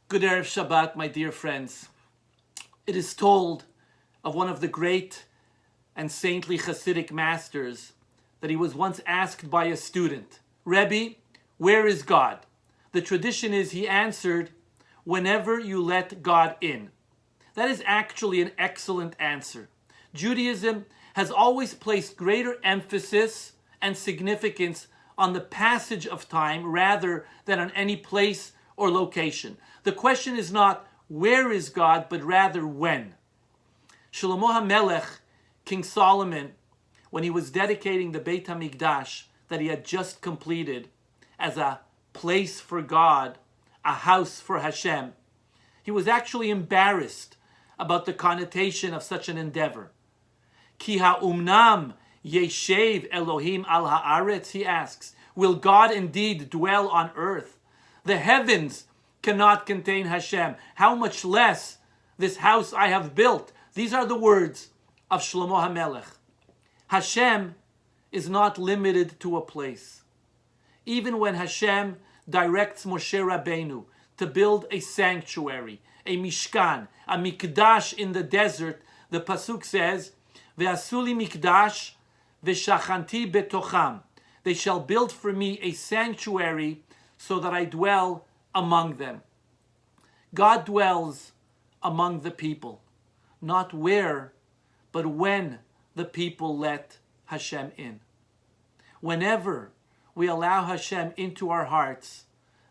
Good Erev Shabbat, my dear friends. It is told of one of the great and saintly Hasidic masters that he was once asked by a student, Rebbe, where is God? The tradition is he answered, whenever you let God in. That is actually an excellent answer. Judaism has always placed greater emphasis and significance on the passage of time rather than on any place or location. The question is not where is God, but rather when. Shlomo HaMelech, King Solomon, when he was dedicating the Beit HaMikdash that he had just completed as a place for God, a house for Hashem, he was actually embarrassed about the connotation of such an endeavor. Ki ha'umnam yeshev Elohim al ha'aretz, he asks, will God indeed dwell on earth? The heavens cannot contain Hashem. How much less this house I have built? These are the words of Shlomo HaMelech. Hashem is not limited to a place. Even when Hashem directs Moshe Rabbeinu to build a sanctuary, a mishkan, a mikdash in the desert, the pasuk says, "Ve'asuli mikdash ve'shachanti betocham." They shall build for me a sanctuary so that I dwell among them. God dwells among the people, not where, but when the people let Hashem in. Whenever we allow Hashem into our hearts,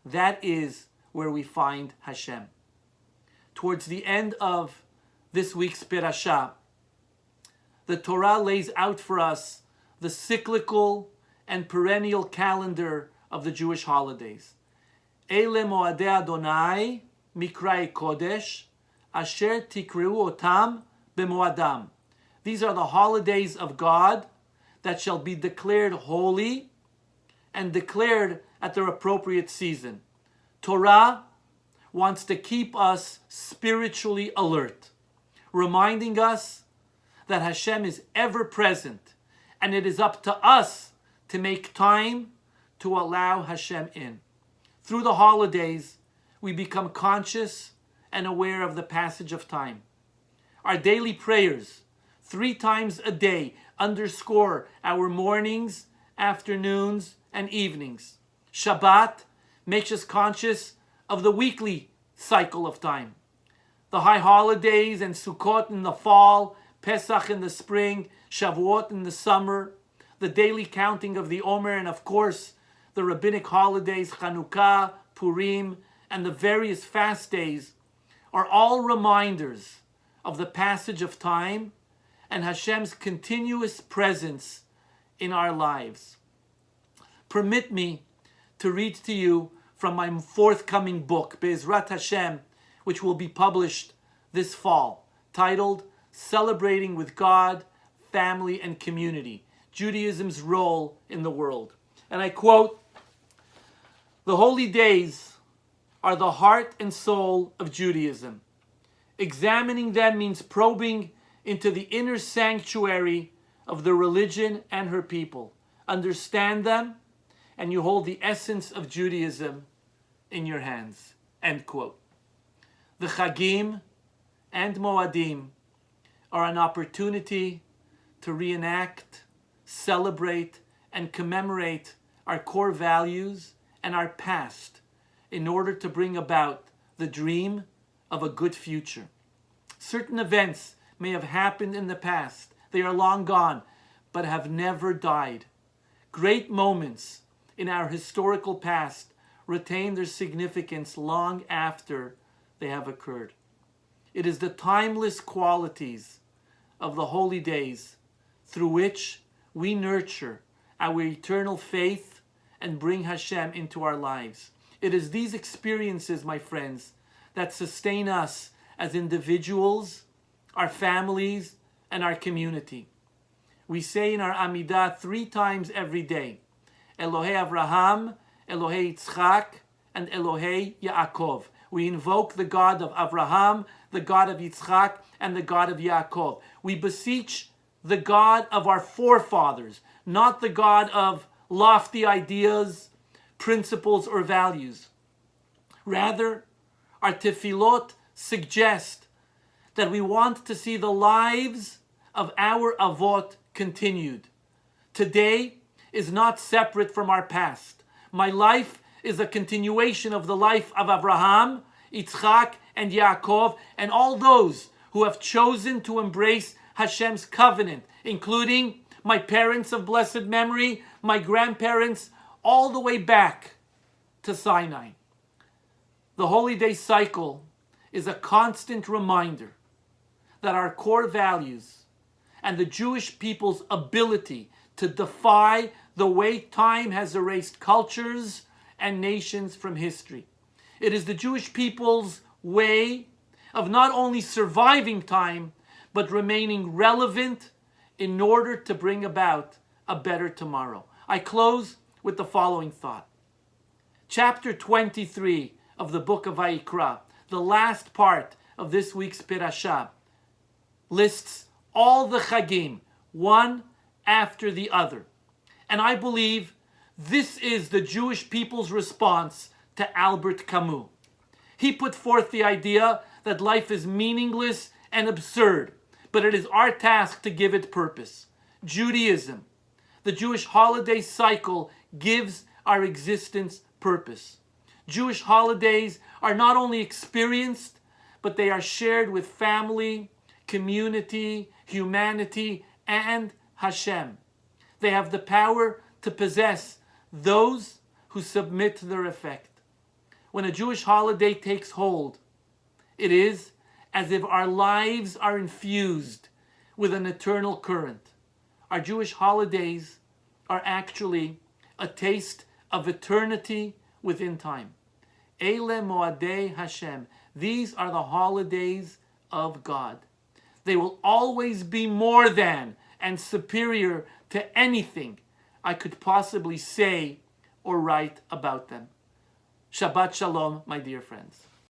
that is where we find Hashem. Towards the end of this week's Pirashah, the Torah lays out for us the cyclical and perennial calendar of the Jewish holidays. Eile moadei Adonai mikrai kodesh asher tikreu otam b'moadam. These are the holidays of God that shall be declared holy and declared at their appropriate season. Torah wants to keep us spiritually alert, reminding us that Hashem is ever present, and it is up to us to make time to allow Hashem in. Through the holidays, we become conscious and aware of the passage of time. Our daily prayers, 3 times a day, underscore our mornings, afternoons, and evenings. Shabbat makes us conscious of the weekly cycle of time. The high holidays and Sukkot in the fall, Pesach in the spring, Shavuot in the summer, the daily counting of the Omer, and of course, the rabbinic holidays, Chanukah, Purim, and the various fast days are all reminders of the passage of time and Hashem's continuous presence in our lives. Permit me to read to you from my forthcoming book, Be'ezrat Hashem, which will be published this fall, titled Celebrating with God, Family, and Community, Judaism's Role in the World. And I quote, "The holy days are the heart and soul of Judaism. Examining them means probing into the inner sanctuary of the religion and her people. Understand them, and you hold the essence of Judaism in your hands." End quote. The Chagim and Moadim are an opportunity to reenact, celebrate, and commemorate our core values and our past in order to bring about the dream of a good future. Certain events may have happened in the past. They are long gone, but have never died. Great moments in our historical past retain their significance long after they have occurred. It is the timeless qualities of the holy days through which we nurture our eternal faith and bring Hashem into our lives. It is these experiences, my friends, that sustain us as individuals, our families, and our community. We say in our Amidah 3 times every day, Elohei Avraham, Elohei Yitzchak, and Elohei Yaakov. We invoke the God of Avraham, the God of Yitzchak, and the God of Yaakov. We beseech the God of our forefathers, not the God of lofty ideas, principles, or values. Rather, our tefillot suggest that we want to see the lives of our avot continued. Today is not separate from our past. My life is a continuation of the life of Abraham, Yitzchak, and Yaakov, and all those who have chosen to embrace Hashem's covenant, including my parents of blessed memory, my grandparents, all the way back to Sinai. The Holy Day cycle is a constant reminder that our core values and the Jewish people's ability to defy the way time has erased cultures and nations from history. It is the Jewish people's way of not only surviving time, but remaining relevant in order to bring about a better tomorrow. I close with the following thought. Chapter 23 of the book of Vayikra, the last part of this week's Pirashah, lists all the Chagim, one after the other. And I believe this is the Jewish people's response to Albert Camus. He put forth the idea that life is meaningless and absurd, but it is our task to give it purpose. Judaism, the Jewish holiday cycle, gives our existence purpose. Jewish holidays are not only experienced, but they are shared with family, community, humanity, and Hashem. They have the power to possess those who submit to their effect. When a Jewish holiday takes hold, it is as if our lives are infused with an eternal current. Our Jewish holidays are actually a taste of eternity within time. Eile Moadei Hashem. These are the holidays of God. They will always be more than and superior to anything I could possibly say or write about them. Shabbat Shalom, my dear friends.